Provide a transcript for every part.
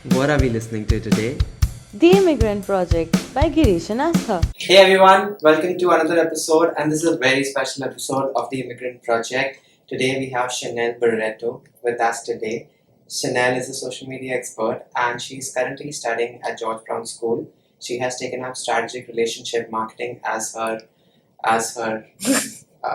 What are we listening to today? The Immigrant Project by Girish and Astha. Hey everyone, welcome to another episode, and this is a very special episode of the Immigrant Project. Today we have Shanel Barredo with us today. Shanel is a social media expert and she's currently studying at George Brown School. She has taken up strategic relationship marketing as her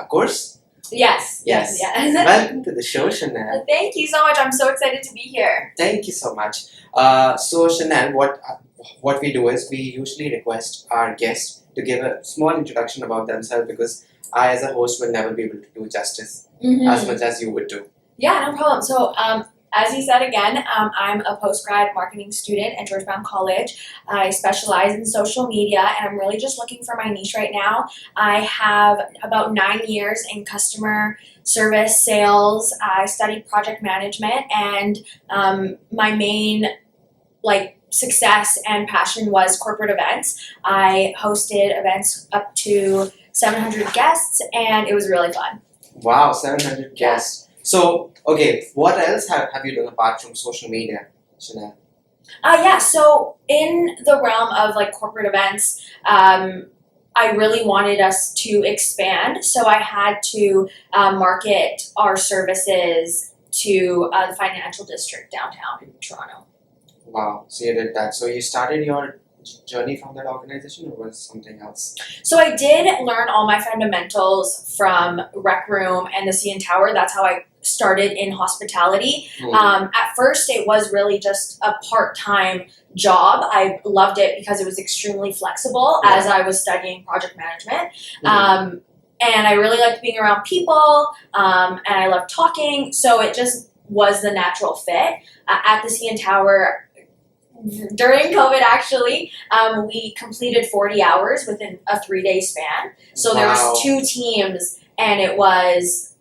course. Yes. Welcome to the show, Shanel. Thank you so much. I'm so excited to be here. Thank you so much. So Shanel, what we do is we usually request our guests to give a small introduction about themselves because I, as a host, will never be able to do justice as much as you would do. Yeah, no problem. So, as you said again, I'm a post-grad marketing student at George Brown College. I specialize in social media, and I'm really just looking for my niche right now. I have about 9 years in customer service sales. I studied project management, and my main success and passion was corporate events. I hosted events up to 700 guests, and it was really fun. Wow, 700 guests. So, okay, what else have you done apart from social media, Shanel? So in the realm of corporate events, I really wanted us to expand, so I had to market our services to the financial district downtown in Toronto. Wow, so you did that. So you started your journey from that organization, or was something else? So I did learn all my fundamentals from Rec Room and the CN Tower. That's how I started in hospitality. At first, it was really just a part-time job. I loved it because it was extremely flexible as I was studying project management. And I really liked being around people, and I loved talking, so it just was the natural fit. At the CN Tower, during COVID, actually, we completed 40 hours within a 3-day span. So there was 2 teams, and it was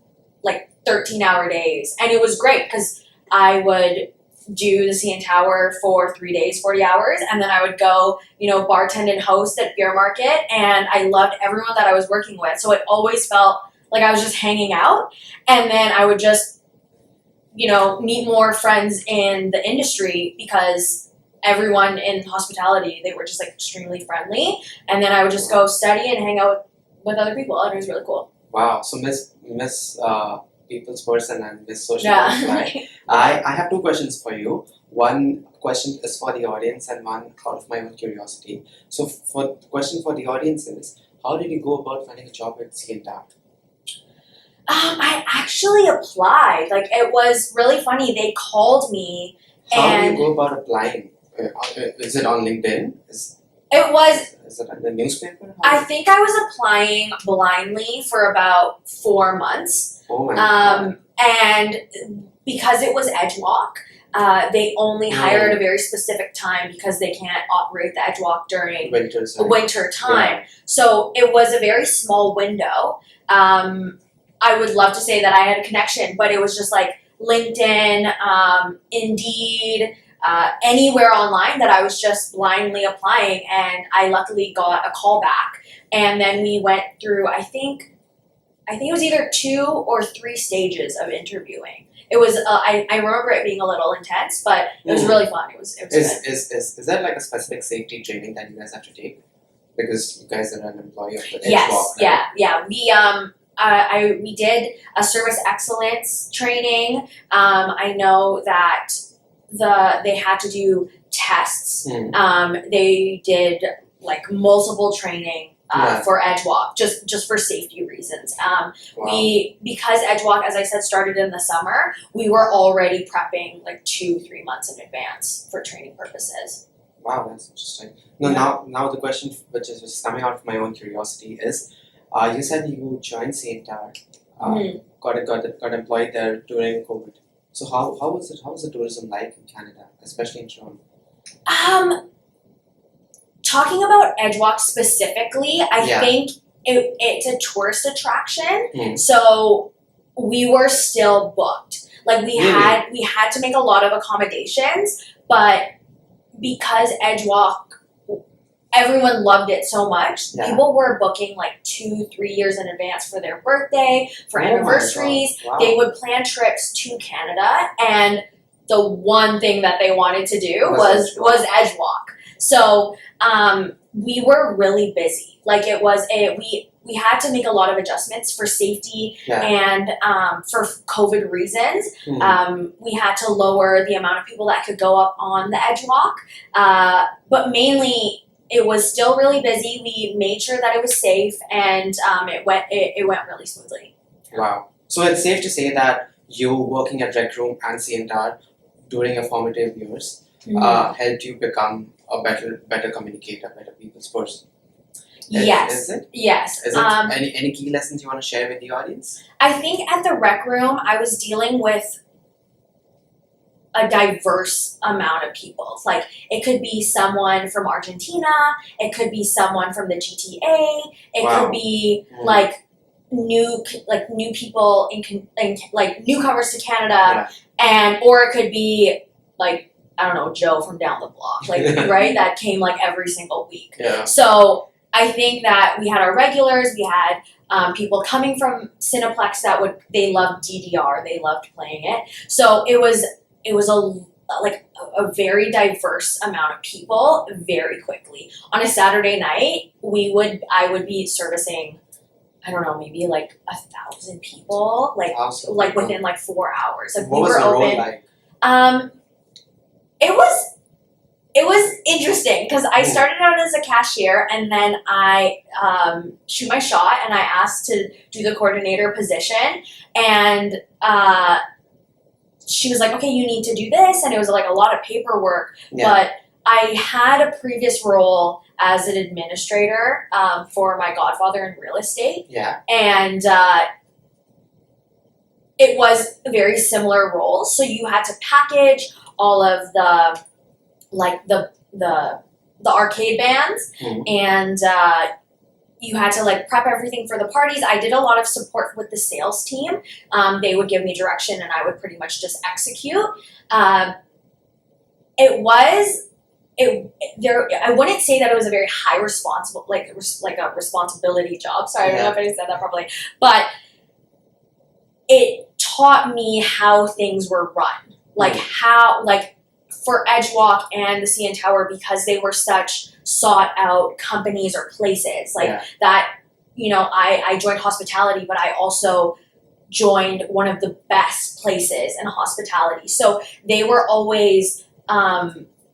13-hour days. And it was great because I would do the CN Tower for 3 days, 40 hours, and then I would go, bartend and host at Beer Market, and I loved everyone that I was working with. So it always felt like I was just hanging out, and then I would just, meet more friends in the industry because everyone in hospitality, they were just extremely friendly, and then I would just go study and hang out with other people, and it was really cool. Wow, so Miss People's Person and Miss Social Butterfly. I have 2 questions for you. One question is for the audience and one out of my own curiosity. So for the question for the audience is, how did you go about finding a job at CN Tower? I actually applied. It was really funny. They called me. How do you go about applying? Is it on LinkedIn? Is it in the newspaper? I think I was applying blindly for about 4 months. Oh my God. And because it was Edgewalk, they only hired a very specific time because they can't operate the Edgewalk during winter time. Yeah. So it was a very small window. I would love to say that I had a connection, but it was just LinkedIn, Indeed, anywhere online that I was just blindly applying, and I luckily got a call back. And then we went through, I think it was either 2 or 3 stages of interviewing. It was, I remember it being a little intense, but it was really fun. It was good. Is that a specific safety training that you guys have to take? Because you guys are an employee of the Yes, Edgewalk, right? yeah. We did a service excellence training. I know that they had to do tests. They did multiple training for Edgewalk just for safety reasons. Because Edgewalk, as I said, started in the summer, we were already prepping 2-3 months in advance for training purposes. Wow, that's interesting. Now the question which is coming out of my own curiosity is, you said you joined CN Tower, got employed there during COVID. So how was it? How was the tourism like in Canada, especially in Toronto? Talking about Edgewalk specifically, I think it's a tourist attraction. So we were still booked. We had to make a lot of accommodations, but because Edgewalk, everyone loved it so much. Yeah. People were booking 2-3 years in advance for their birthday, for anniversaries. Wow. They would plan trips to Canada, and the one thing that they wanted to do Was was edge walk. So we were really busy. Like we had to make a lot of adjustments for safety and for COVID reasons. We had to lower the amount of people that could go up on the edge walk, but mainly it was still really busy. We made sure that it was safe, and it went really smoothly. Wow. So it's safe to say that you working at Rec Room and CNTAR during your formative years helped you become a better communicator, better people's person. Yes. Is it? Yes. Is it any key lessons you want to share with the audience? I think at the Rec Room, I was dealing with a diverse amount of people. Like, it could be someone from Argentina, it could be someone from the GTA, it could be like new people in like newcomers to Canada, or it could be like, I don't know, Joe from down the block, like right, that came like every single week. Yeah. So I think that we had our regulars, we had people coming from Cineplex they loved DDR, they loved playing it. So it was a very diverse amount of people very quickly. On a Saturday night, I would be servicing, I don't know, maybe like 1,000 people, like within like 4 hours. Like, what we was were the open. role like? It was interesting because I started out as a cashier, and then I shoot my shot, and I asked to do the coordinator position, and she was like, okay, you need to do this, and it was like a lot of paperwork, but I had a previous role as an administrator for my godfather in real estate, and it was a very similar role. So you had to package all of the arcade bands, and you had to like prep everything for the parties. I did a lot of support with the sales team. They would give me direction, and I would pretty much just execute. I wouldn't say that it was a very high a responsibility job. Sorry, I don't know if I said that properly, but it taught me how things were run, like how for Edgewalk and the CN Tower, because they were such sought out companies or places that, you know, I joined hospitality, but I also joined one of the best places in hospitality. So they were always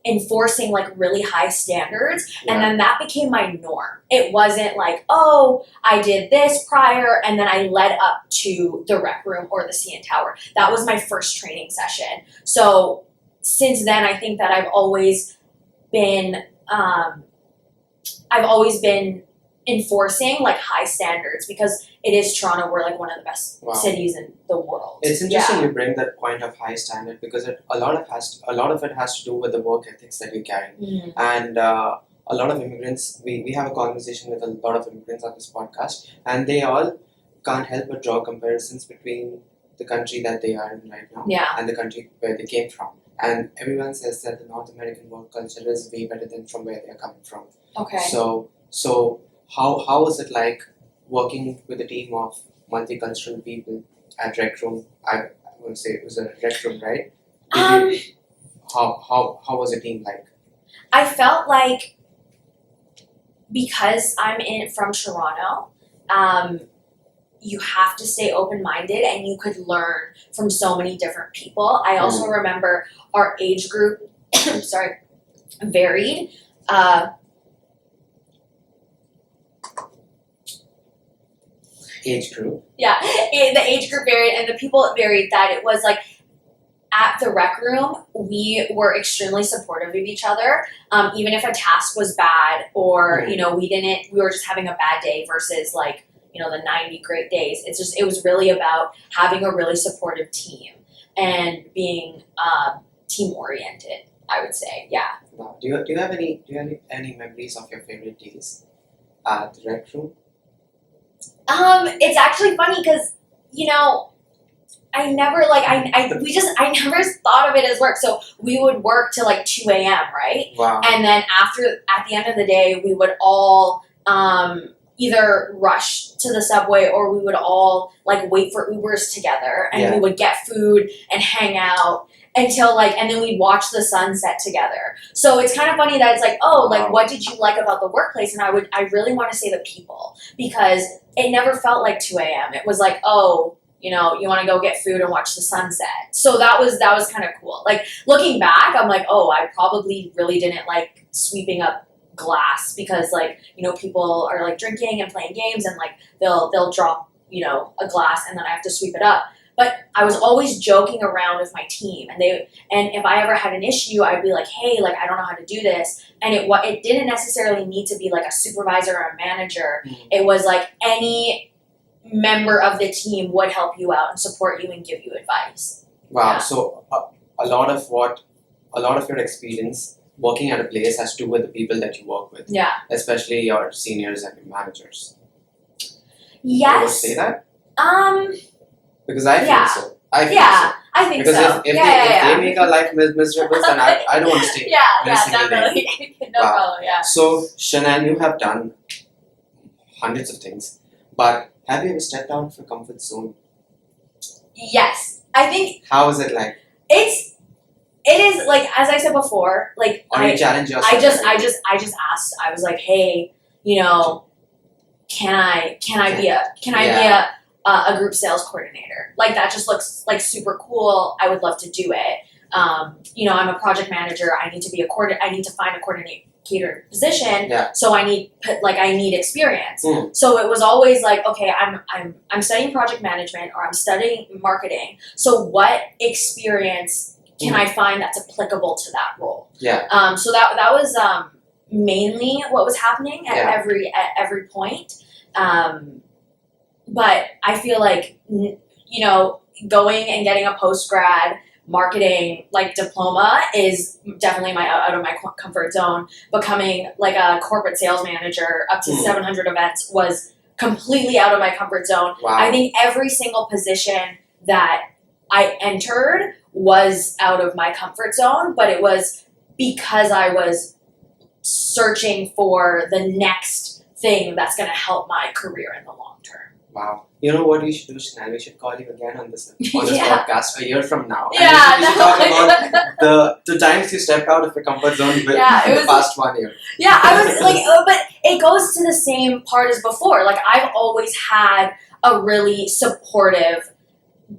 enforcing like really high standards, and then that became my norm. It wasn't like, oh, I did this prior and then I led up to the Rec Room or the CN Tower. That was my first training session. So since then, I think that I've always been enforcing like high standards, because it is Toronto. We're like one of the best cities in the world. It's interesting you bring that point of high standard, because a lot of it has to do with the work ethics that you carry, and a lot of immigrants. We have a conversation with a lot of immigrants on this podcast, and they all can't help but draw comparisons between the country that they are in right now and the country where they came from. And everyone says that the North American work culture is way better than from where they're coming from. Okay. So how was it like working with a team of multicultural people at Rec Room? I want to say it was a Rec Room, right? How was the team like? I felt like, because I'm from Toronto, you have to stay open-minded, and you could learn from so many different people. I also remember our age group, varied. Age group? Yeah, the age group varied, and the people varied. That it was like, at the Rec Room, we were extremely supportive of each other. Even if a task was bad, or you know, we were just having a bad day versus like, you know, the 90 great days. It was really about having a really supportive team and being team oriented, I would say. Yeah. Wow. Do you have any memories of your favorite days at the Rec Room? It's actually funny because, you know, I never never thought of it as work. So we would work till like 2 a.m., right? Wow. And then at the end of the day, we would all either rush to the subway, or we would all like wait for Ubers together, and we would get food and hang out. until like, and then we'd watch the sunset together. So it's kind of funny that it's like, oh, like what did you like about the workplace? And I really want to say the people, because it never felt like 2 a.m. It was like, oh, you know, you want to go get food and watch the sunset. So that was kind of cool. Like looking back, I'm like, oh, I probably really didn't like sweeping up glass, because like, you know, people are like drinking and playing games, and like they'll drop, you know, a glass and then I have to sweep it up. But I was always joking around with my team, and if I ever had an issue, I'd be like, hey, like I don't know how to do this. And it didn't necessarily need to be like a supervisor or a manager. It was like any member of the team would help you out and support you and give you advice. Wow. Yeah. So a lot of your experience working at a place has to do with the people that you work with. Yeah. Especially your seniors and your managers. Yes. You would say that? Because I Yeah. feel so. I feel Yeah, so. I think Because so. if they make our life miserable, then I don't want to stay. Yeah, every single day. definitely. No Wow. problem, yeah. So, Shanel, you have done hundreds of things, but have you ever stepped out of your comfort zone? Yes. I think How is it like? it is like, as I said before, like Or you challenge yourself? I just asked. I was like, hey, you know, can I be a group sales coordinator? Like that just looks like super cool. I would love to do it. You know, I'm a project manager. I need to be I need to find a coordinator position. Yeah. So I need experience. So it was always like, okay, I'm studying project management, or I'm studying marketing. So what experience can I find that's applicable to that role? Yeah. So that was mainly what was happening at every point. But I feel like, you know, going and getting a post-grad marketing like diploma is definitely out of my comfort zone. Becoming like a corporate sales manager up to 700 events was completely out of my comfort zone. Wow. I think every single position that I entered was out of my comfort zone, but it was because I was searching for the next thing that's going to help my career in the long term. Wow. You know what we should do, Shanel? We should call you again on this Yeah. podcast a year from now. Yeah, And we should talk about the times you stepped out of your comfort zone in the past 1 year. Yeah, I was like, but it goes to the same part as before. Like, I've always had a really supportive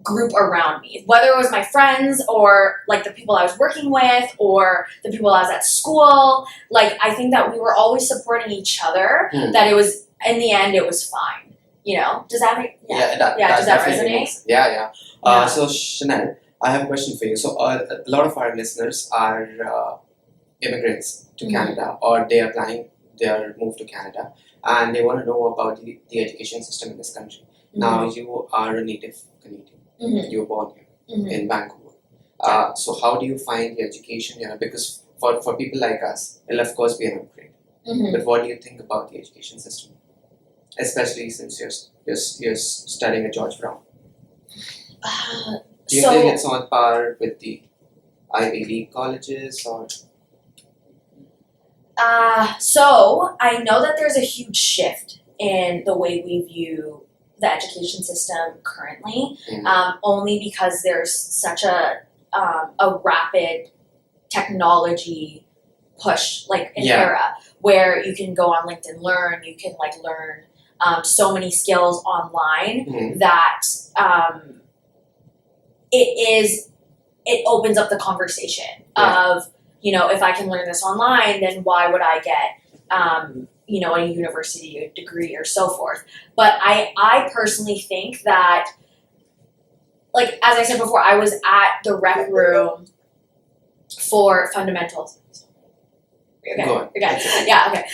group around me, whether it was my friends or like the people I was working with or the people I was at school. Like, I think that we were always supporting each other, that it was, in the end, it was fine. You know, does that make Does that definitely resonate? makes- Yeah. Yeah. So Shanel, I have a question for you. So a lot of our listeners are immigrants to Canada, or they are planning their move to Canada, and they want to know about the education system in this country. Now you are a native Canadian. You were born here in Vancouver. So how do you find the education here? Because for people like us, it'll of course be an upgrade. But what do you think about the education system? Especially since you're studying at George Brown. Do you think it's on par with the Ivy League colleges, or? So I know that there's a huge shift in the way we view the education system currently, only because there's such a rapid technology push, like an era where you can go on LinkedIn Learn, you can like learn so many skills online that it opens up the conversation of, you know, if I can learn this online, then why would I get you know, a university degree or so forth. But I personally think that, like, as I said before, I was at the rec room for fundamentals. Okay. Go on. Okay. Yeah, okay.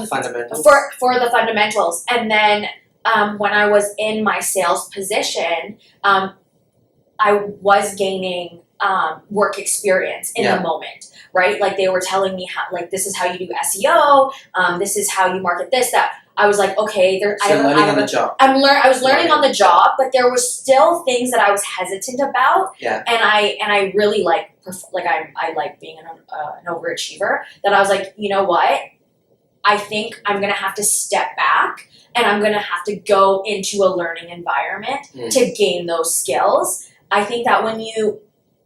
Fundamentals. For the fundamentals. And then when I was in my sales position, I was gaining work experience in the moment, right? Like, they were telling me how, like, this is how you do SEO, this is how you market this, that. I was like, okay, learning on the job. I was learning on the job, but there were still things that I was hesitant about. Yeah. And I really I like being an overachiever, that I was like, you know what? I think I'm going to have to step back, and I'm going to have to go into a learning environment to gain those skills. I think that when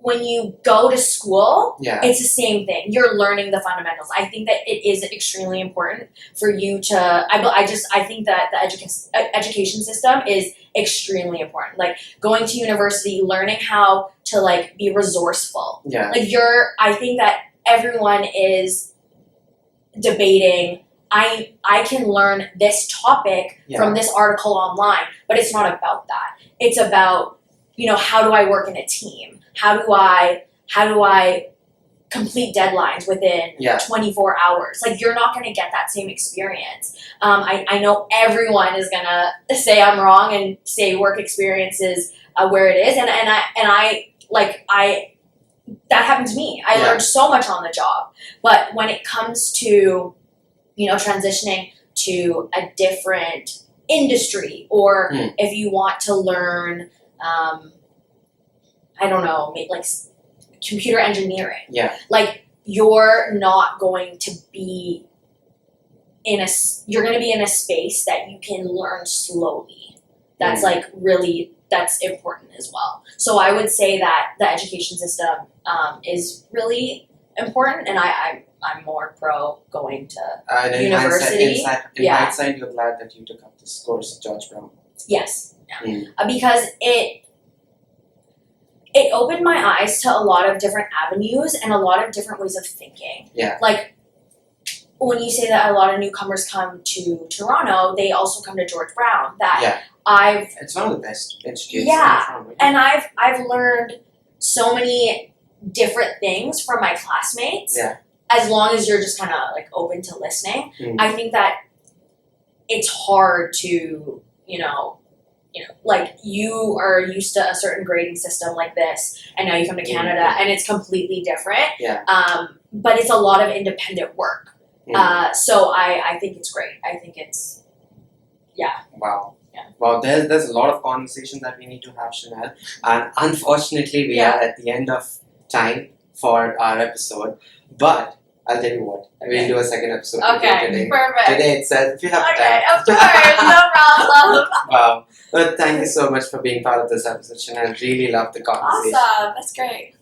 when you go to school, Yeah. it's the same thing. You're learning the fundamentals. I think that it is extremely important for you to. I think that the education system is extremely important. Like going to university, learning how to like be resourceful. Yeah. Like I think that everyone is debating. I can learn this topic from this article online, but it's not about that. It's about, how do I work in a team? How do I complete deadlines within 24 hours? Like, you're not going to get that same experience. I know everyone is going to say I'm wrong and say work experience is where it is. And that happened to me. I learned so much on the job. But when it comes to, transitioning to a different industry, or if you want to learn, I don't know, like computer engineering. Yeah. Like, you're not going to be you're going to be in a space that you can learn slowly. That's that's important as well. So I would say that the education system is really important, and I'm more pro going to university. In hindsight, you're glad that you took up this course at George Brown. Yes. Yeah. Because it opened my eyes to a lot of different avenues and a lot of different ways of thinking. Yeah. Like, when you say that a lot of newcomers come to Toronto, they also come to George Brown. It's one of the best educations. Yeah, and I've learned so many different things from my classmates. Yeah. As long as you're just kind of like open to listening, I think that it's hard to like, you are used to a certain grading system like this, and now you come to Canada and it's completely different. Yeah. But it's a lot of independent work. So I think it's great. I think it's, Wow. Yeah. Well, there's a lot of conversation that we need to have, Shanel, and unfortunately we are at the end of time for our episode. But I'll tell you what, we'll do a second episode today. Perfect. Today itself, if you have time. Of course, no problem. Wow. But thank you so much for being part of this episode, Shanel. Really loved the conversation. Awesome, that's great.